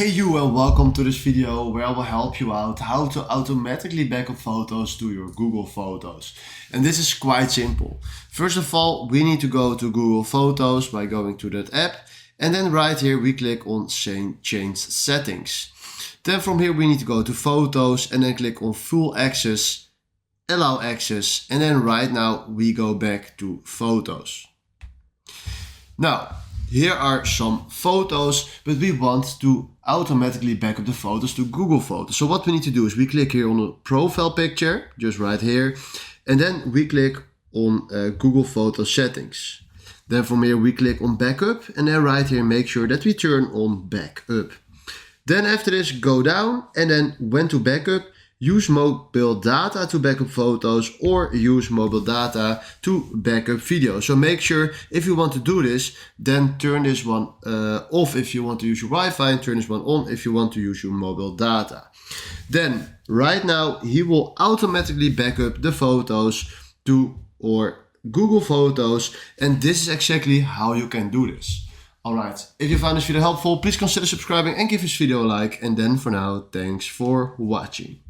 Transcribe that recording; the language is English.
Hey you, and welcome to this video where I will help you out how to automatically backup photos to your Google Photos. And this is quite simple. First of all, we need to go to Google Photos by going to that app, and then right here we click on change settings. Then from here we need to go to Photos and then click on full access, allow access, and then right now we go back to Photos. Now, here are some photos, but we want to automatically backup the photos to Google Photos. So what we need to do is we click here on the profile picture, just right here, and then we click on Google Photos settings. Then from here we click on backup, and then right here make sure that we turn on backup. Then after this go down, and then when to backup, use mobile data to backup photos or use mobile data to backup video. So make sure if you want to do this, then turn this one off if you want to use your Wi-Fi and turn this one on if you want to use your mobile data. Then right now he will automatically backup the photos to or Google Photos, and this is exactly how you can do this. Alright, if you found this video helpful, please consider subscribing and give this video a like, and then for now, thanks for watching.